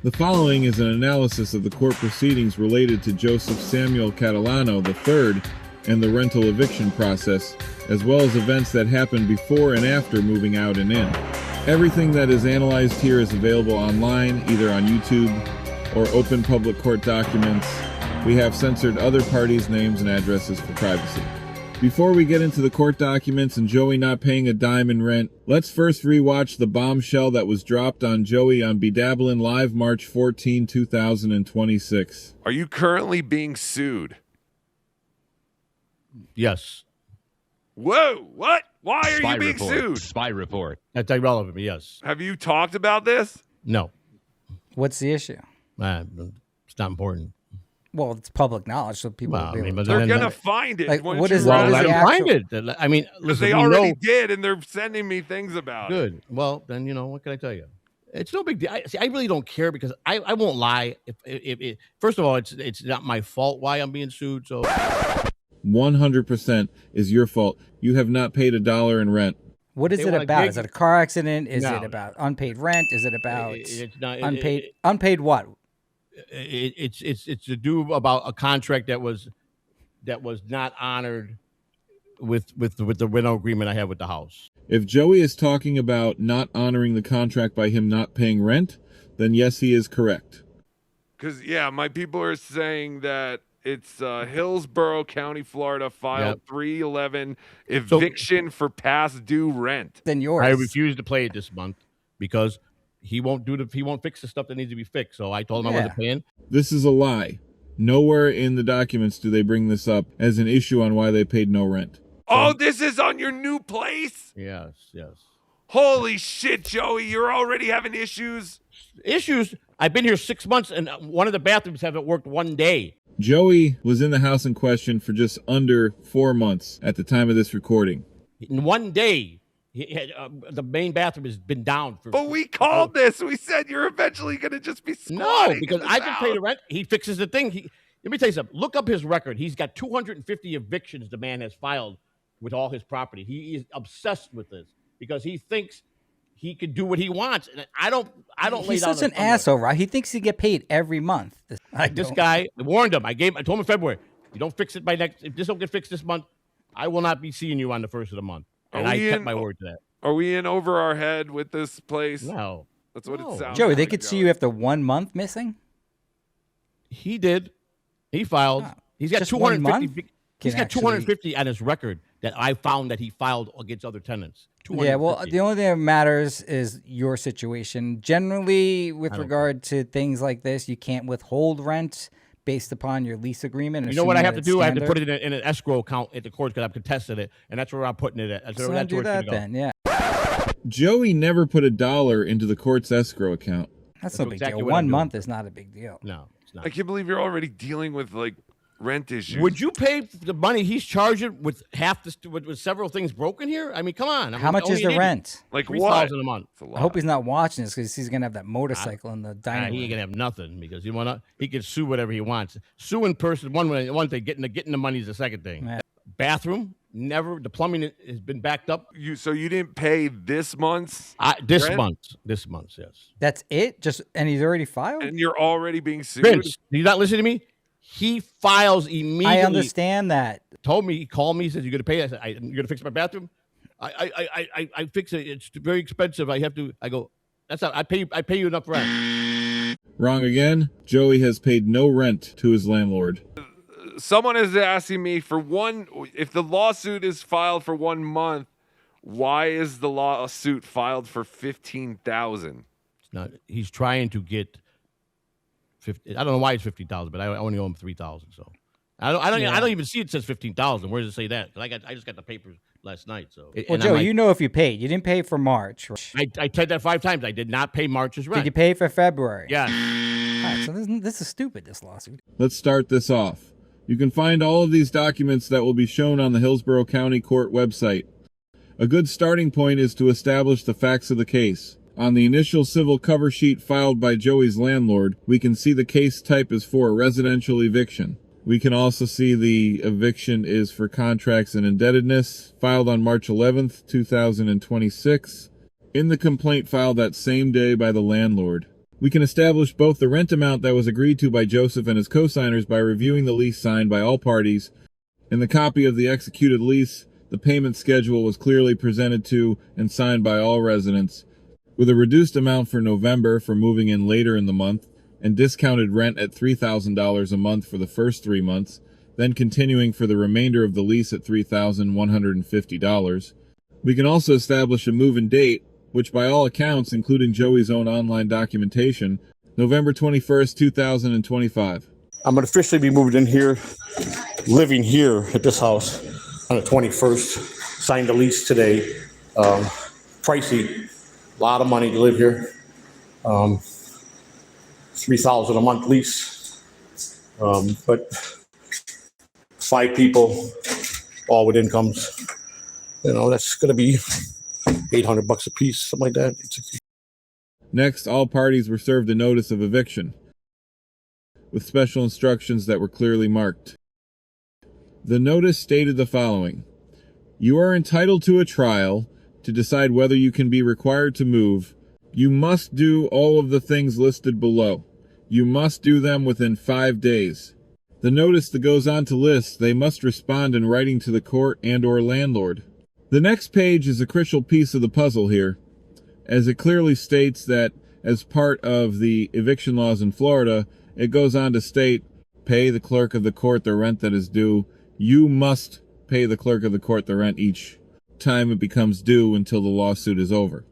The following is an analysis of the court proceedings related to Joseph Samuel Catalano III and the rental eviction process, as well as events that happened before and after moving out and in. Everything that is analyzed here is available online, either on YouTube or open public court documents. We have censored other parties' names and addresses for privacy. Before we get into the court documents and Joey not paying a dime in rent, let's first rewatch the bombshell that was dropped on Joey on Bedabbling Live March 14, 2026. Are you currently being sued? Yes. Whoa, what? Why are Spy you being report. sued? Spy report. That's irrelevant, yes. Have you talked about this? No. What's the issue? It's not important. Well, it's public knowledge, so people will be able to. They're going to find it. Like, once what you is run that? it. What is Let the them find it. I mean, Because listen, they we already know. did, and they're sending me things about it. Good. Well, then, what can I tell you? It's no big deal. I really don't care because I won't lie. If first of all, it's not my fault why I'm being sued. So 100% is your fault. You have not paid $1 in rent. What is They it wanna about? dig- Is it a car accident? Is No. it about unpaid rent? Is it about it's not unpaid what? It's to do about a contract that was not honored with the rental agreement I have with the house. If Joey is talking about not honoring the contract by him not paying rent, then yes, he is correct. Because, yeah, my people are saying that it's Hillsborough County, Florida, filed 311 eviction for past due rent. Then yours. I refuse to play it this month because he won't fix the stuff that needs to be fixed. So I told him I wasn't paying. This is a lie. Nowhere in the documents do they bring this up as an issue on why they paid no rent. Oh, this is on your new place? Yes. Holy shit, Joey, you're already having issues? Issues. I've been here 6 months and one of the bathrooms haven't worked one day. Joey was in the house in question for just under 4 months at the time of this recording. In one day, the main bathroom has been down for. But we called this. We said you're eventually going to just be No, squatting because in this I just pay the house. rent. He fixes the thing. Let me tell you something. Look up his record. He's got 250 evictions the man has filed with all his property. He is obsessed with this because he thinks he can do what he wants. And I don't lay He's down such an on someone. asshole, right? He thinks he get paid every month. This guy, I warned him. I told him in February, you don't fix it if this don't get fixed this month, I will not be seeing you on the first of the month. And I kept my word to that. Are we in over our head with this place? No. That's what it sounds Joey, like. they could see you after 1 month missing. He did. He filed. Wow. He's got Just 1 250. month? He's Can got actually- 250 on his record that I found that he filed against other tenants. Yeah, well, 250. the only thing that matters is your situation. Generally, with don't regard to things like this, you can't withhold rent based upon your lease agreement. You know what I have to do? I have to put it. it in an escrow account at the court because I've contested it, and that's where I'm putting it at. That's So where do it's that gonna go. then. Yeah, Joey never put $1 into the court's escrow account. that's no big exactly deal. what I'm 1 doing. month is not a big deal. No, it's not. I can't believe you're already dealing with, like, rent issues. Would you pay the money he's charging with with several things broken here? I mean, come on. How much is the rent? Like $3,000 what? a month. It's a lot. I hope he's not watching this because he's gonna have that motorcycle in the dining He ain't room. gonna have nothing because he can sue whatever he wants. Sue in person, one thing. Getting the money is the second thing. Yeah. Bathroom, never. The plumbing has been backed up. So you didn't pay this month's This rent? month, yes. That's it. And he's already filed. And you're already being sued? Vince, you not listening to me? He files immediately. I understand that. He called me. He says, "You're gonna pay." I said, "You're gonna fix my bathroom." I fix it. It's very expensive. I have to. I go. That's not. I pay you enough rent. Wrong again. Joey has paid no rent to his landlord. Someone is asking me if the lawsuit is filed for 1 month, why is the lawsuit filed for 15,000? It's not. He's trying to get 50. I don't know why it's 50,000, but I only owe him 3,000. So I don't even see it says 15,000. Where does it say that? I just got the papers last night. So Well, Joe, you know if you paid. You didn't pay for March. I said that 5 times. I did not pay March's rent. Did you pay for February? Yeah. All right, so this is stupid. This lawsuit. Let's start this off. You can find all of these documents that will be shown on the Hillsborough County Court website. A good starting point is to establish the facts of the case. On the initial civil cover sheet filed by Joey's landlord, we can see the case type is for a residential eviction. We can also see the eviction is for contracts and indebtedness, filed on March 11th, 2026, in the complaint filed that same day by the landlord. We can establish both the rent amount that was agreed to by Joseph and his co-signers by reviewing the lease signed by all parties. In the copy of the executed lease, the payment schedule was clearly presented to and signed by all residents, with a reduced amount for November for moving in later in the month, and discounted rent at $3,000 a month for the first 3 months, then continuing for the remainder of the lease at $3,150. We can also establish a move-in date, which by all accounts, including Joey's own online documentation, November 21st, 2025. I'm going to officially be moved in here, living here at this house on the 21st. Signed the lease today. Pricey, a lot of money to live here. $3,000 a month lease. But 5 people, all with incomes. That's going to be $800 a piece, something like that. Next, all parties were served a notice of eviction, with special instructions that were clearly marked. The notice stated the following: you are entitled to a trial to decide whether you can be required to move. You must do all of the things listed below. You must do them within 5 days. The notice that goes on to list they must respond in writing to the court and/or landlord. The next page is a crucial piece of the puzzle here, as it clearly states that as part of the eviction laws in Florida, it goes on to state, pay the clerk of the court the rent that is due. You must pay the clerk of the court the rent each time it becomes due until the lawsuit is over.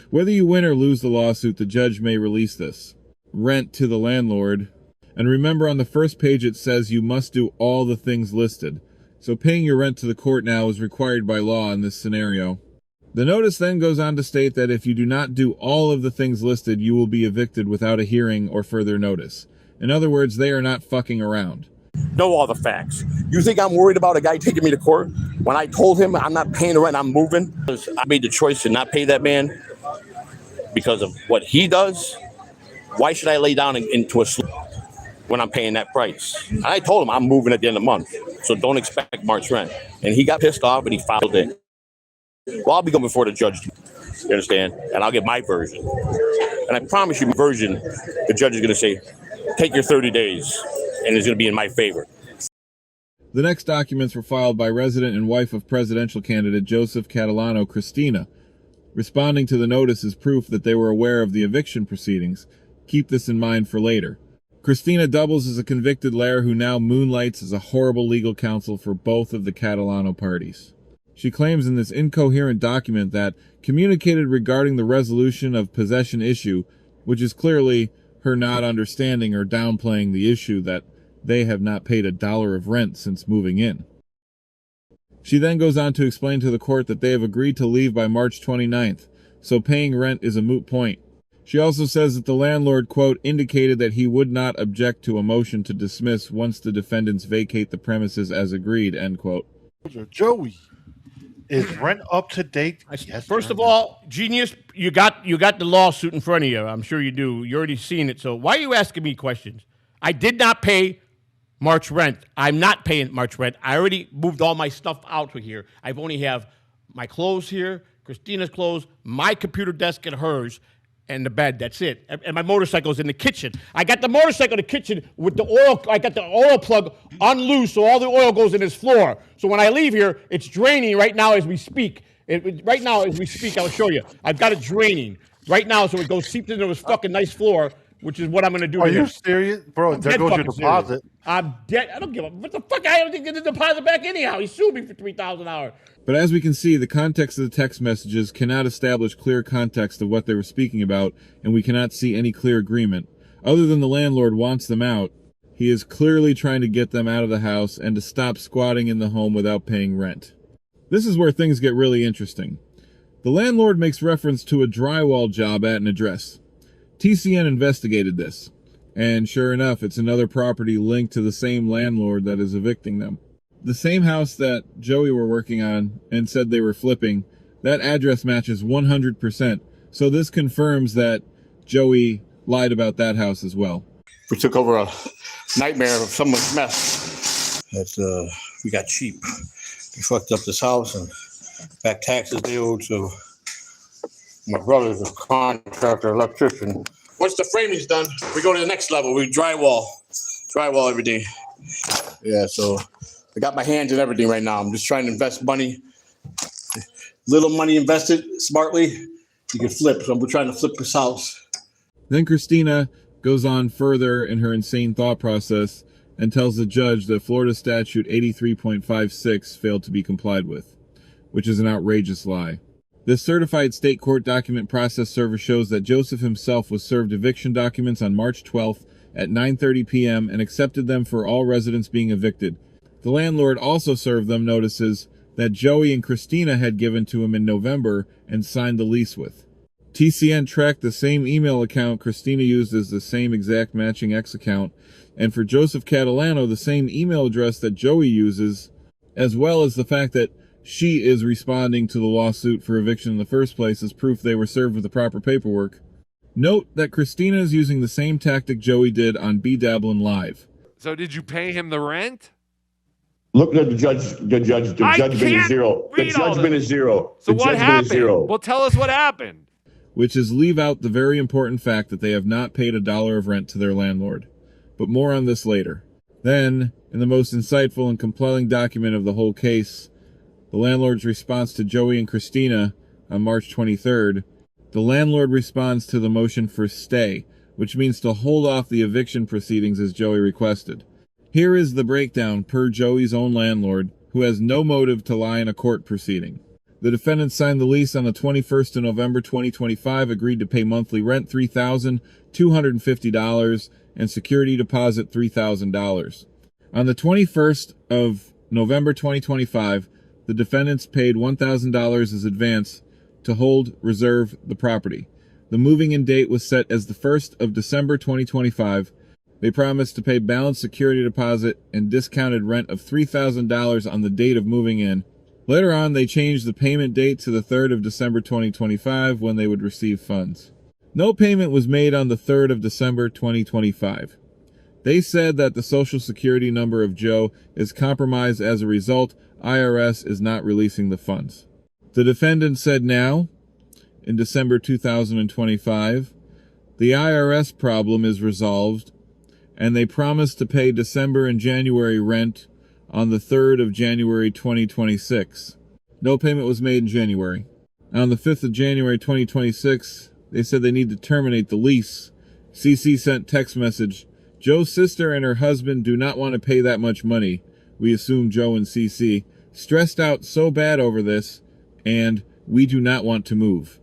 Whether you win or lose the lawsuit, the judge may release this rent to the landlord. And remember, on the first page it says you must do all the things listed. So paying your rent to the court now is required by law in this scenario. The notice then goes on to state that if you do not do all of the things listed, you will be evicted without a hearing or further notice. In other words, they are not fucking around. Know all the facts. You think I'm worried about a guy taking me to court? When I told him I'm not paying the rent, I'm moving. I made the choice to not pay that man because of what he does. Why should I lay down into a sleep when I'm paying that price? And I told him I'm moving at the end of the month, so don't expect March rent. And he got pissed off and he filed it. Well, I'll be going before the judge, you understand? And I'll get my version. And I promise you, my version, the judge is going to say, take your 30 days, and it's going to be in my favor. The next documents were filed by resident and wife of presidential candidate Joseph Catalano, Christina, responding to the notice as proof that they were aware of the eviction proceedings. Keep this in mind for later. Christina doubles as a convicted liar who now moonlights as a horrible legal counsel for both of the Catalano parties. She claims in this incoherent document that communicated regarding the resolution of possession issue, which is clearly her not understanding or downplaying the issue that they have not paid $1 of rent since moving in. She then goes on to explain to the court that they have agreed to leave by March 29th, so paying rent is a moot point. She also says that the landlord, quote, indicated that he would not object to a motion to dismiss once the defendants vacate the premises as agreed, end quote. Joey, is rent up to date? Yes, first of all, genius, you got the lawsuit in front of you. I'm sure you do. You're already seen it. So why are you asking me questions? I did not pay March rent. I'm not paying March rent. I already moved all my stuff out to here. I only have my clothes here, Christina's clothes, my computer desk and hers, and the bed. That's it. And my motorcycle's in the kitchen. I got the motorcycle in the kitchen with the oil. I got the oil plug unloose, so all the oil goes in this floor. So when I leave here, it's draining right now as we speak. Right now as we speak, I'll show you. I've got it draining right now, so it goes seeps into this fucking nice floor, which is what I'm going to do. Are you serious? Bro, there goes your deposit. Serious. I'm dead. I don't give a... What the fuck? I don't get the deposit back anyhow. He sued me for $3,000. But as we can see, the context of the text messages cannot establish clear context of what they were speaking about, and we cannot see any clear agreement. Other than the landlord wants them out, he is clearly trying to get them out of the house and to stop squatting in the home without paying rent. This is where things get really interesting. The landlord makes reference to a drywall job at an address. TCN investigated this, and sure enough, it's another property linked to the same landlord that is evicting them. The same house that Joey were working on and said they were flipping, that address matches 100%. So this confirms that Joey lied about that house as well. We took over a nightmare of someone's mess. We got cheap. We fucked up this house and back taxes they owed to my brother's a contractor, electrician. Once the framing's done, we go to the next level. We drywall everything. Yeah, so I got my hands in everything right now. I'm just trying to invest money. Little money invested smartly, you can flip. So we're trying to flip this house. Then Christina goes on further in her insane thought process and tells the judge that Florida Statute 83.56 failed to be complied with, which is an outrageous lie. This certified state court document process server shows that Joseph himself was served eviction documents on March 12th at 9:30 p.m. and accepted them for all residents being evicted. The landlord also served them notices that Joey and Christina had given to him in November and signed the lease with. TCN tracked the same email account Christina used as the same exact matching X account, and for Joseph Catalano, the same email address that Joey uses, as well as the fact that she is responding to the lawsuit for eviction in the first place as proof they were served with the proper paperwork. Note that Christina is using the same tactic Joey did on B. Dablin Live. So did you pay him the rent? Look at the judgment is zero. The judgment is zero. So what happened? Well, tell us what happened. Which is leave out the very important fact that they have not paid $1 of rent to their landlord. But more on this later. Then, in the most insightful and compelling document of the whole case, the landlord's response to Joey and Christina on March 23rd, the landlord responds to the motion for stay, which means to hold off the eviction proceedings as Joey requested. Here is the breakdown per Joey's own landlord, who has no motive to lie in a court proceeding. The defendant signed the lease on the 21st of November 2025, agreed to pay monthly rent $3,250 and security deposit $3,000. On the 21st of November 2025, the defendants paid $1,000 as advance to hold reserve the property. The moving-in date was set as the 1st of December 2025. They promised to pay balance security deposit and discounted rent of $3,000 on the date of moving in. Later on, they changed the payment date to the 3rd of December 2025 when they would receive funds. No payment was made on the 3rd of December 2025. They said that the social security number of Joe is compromised as a result. IRS is not releasing the funds. The defendant said now, in December 2025, the IRS problem is resolved, and they promised to pay December and January rent on the 3rd of January 2026. No payment was made in January. On the 5th of January 2026, they said they need to terminate the lease. CC sent text message, Joe's sister and her husband do not want to pay that much money. We assume Joe and CC. Stressed out so bad over this, and we do not want to move.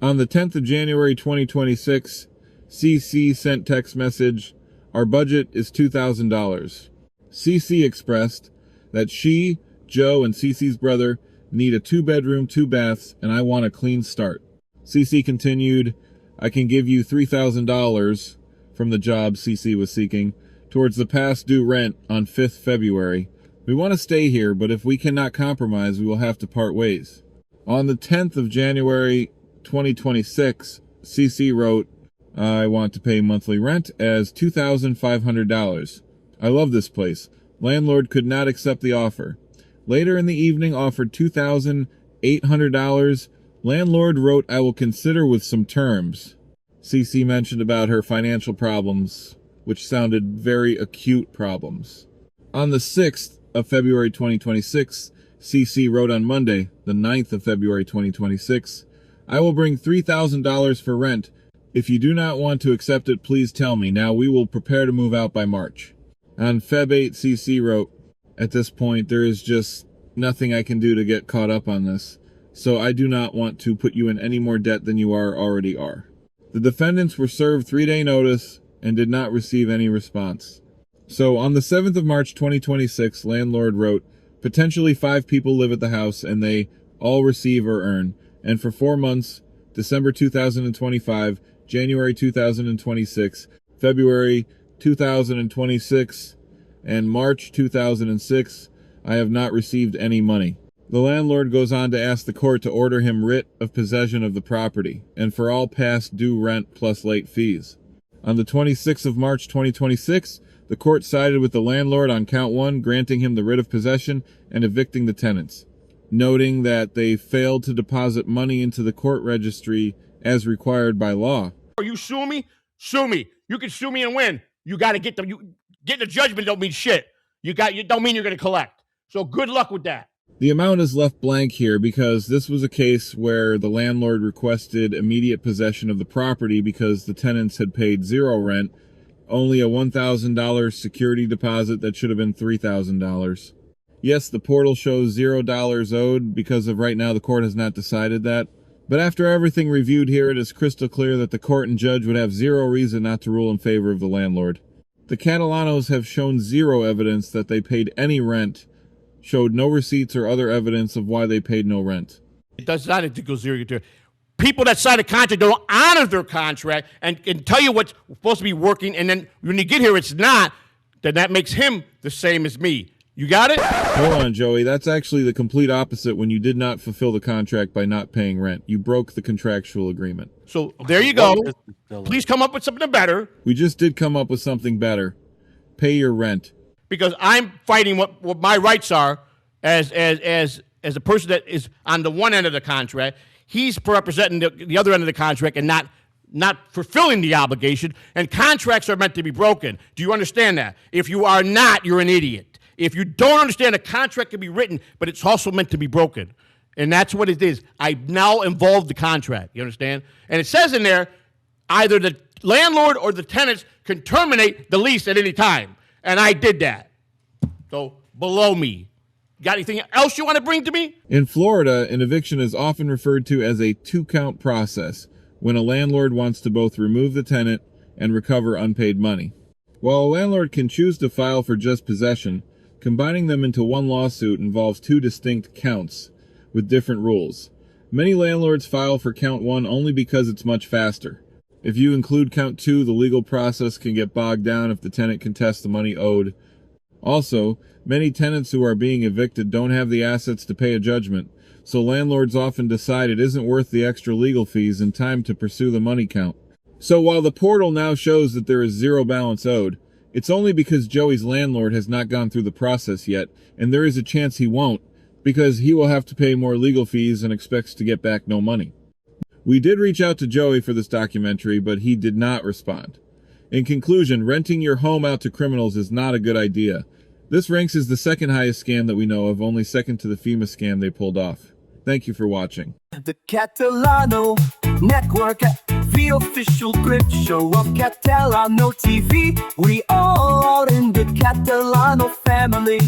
On the 10th of January 2026, CC sent text message, our budget is $2,000. CC expressed that she, Joe, and CC's brother need a 2-bedroom, 2 baths, and I want a clean start. CC continued, I can give you $3,000 from the job CC was seeking towards the past due rent on 5th February. We want to stay here, but if we cannot compromise, we will have to part ways. On the 10th of January 2026, CC wrote, I want to pay monthly rent as $2,500. I love this place. Landlord could not accept the offer. Later in the evening, offered $2,800. Landlord wrote, I will consider with some terms. CC mentioned about her financial problems, which sounded very acute problems. On the 6th of February 2026, CC wrote on Monday, the 9th of February 2026, I will bring $3,000 for rent. If you do not want to accept it, please tell me. Now we will prepare to move out by March. On Feb 8, CC wrote, at this point, there is just nothing I can do to get caught up on this, so I do not want to put you in any more debt than you already are. The defendants were served 3-day notice and did not receive any response. So on the 7th of March 2026, landlord wrote, potentially 5 people live at the house and they all receive or earn. And for 4 months, December 2025, January 2026, February 2026, and March 2006, I have not received any money. The landlord goes on to ask the court to order him writ of possession of the property, and for all past due rent plus late fees. On the 26th of March 2026, the court sided with the landlord on count 1, granting him the writ of possession and evicting the tenants, noting that they failed to deposit money into the court registry as required by law. Are you suing me? Sue me. You can sue me and win. You got to get them. You getting a judgment don't mean shit. You don't mean you're going to collect. So good luck with that. The amount is left blank here because this was a case where the landlord requested immediate possession of the property because the tenants had paid zero rent, only a $1,000 security deposit that should have been $3,000. Yes, the portal shows $0 owed because of right now the court has not decided that. But after everything reviewed here, it is crystal clear that the court and judge would have zero reason not to rule in favor of the landlord. The Catalanos have shown zero evidence that they paid any rent, showed no receipts or other evidence of why they paid no rent. It does not go zero. People that sign a contract don't honor their contract and tell you what's supposed to be working, and then when you get here it's not, then that makes him the same as me. You got it? Hold on, Joey. That's actually the complete opposite when you did not fulfill the contract by not paying rent. You broke the contractual agreement. So there you go. Please come up with something better. We just did come up with something better. Pay your rent. Because I'm fighting what my rights are as a person that is on the one end of the contract. He's representing the other end of the contract and not fulfilling the obligation. And contracts are meant to be broken. Do you understand that? If you are not, you're an idiot. If you don't understand, a contract can be written, but it's also meant to be broken. And that's what it is. I now involved the contract. You understand? And it says in there, either the landlord or the tenants can terminate the lease at any time. And I did that. So below me. Got anything else you want to bring to me? In Florida, an eviction is often referred to as a two-count process, when a landlord wants to both remove the tenant and recover unpaid money. While a landlord can choose to file for just possession, combining them into one lawsuit involves two distinct counts with different rules. Many landlords file for count one only because it's much faster. If you include count two, the legal process can get bogged down if the tenant contests the money owed. Also, many tenants who are being evicted don't have the assets to pay a judgment, so landlords often decide it isn't worth the extra legal fees and time to pursue the money count. So while the portal now shows that there is zero balance owed, it's only because Joey's landlord has not gone through the process yet, and there is a chance he won't, because he will have to pay more legal fees and expects to get back no money. We did reach out to Joey for this documentary, but he did not respond. In conclusion, renting your home out to criminals is not a good idea. This ranks as the second highest scam that we know of, only second to the FEMA scam they pulled off. Thank you for watching. The Catalano Network, the official clip show of Catalano TV. We all are in the Catalano family.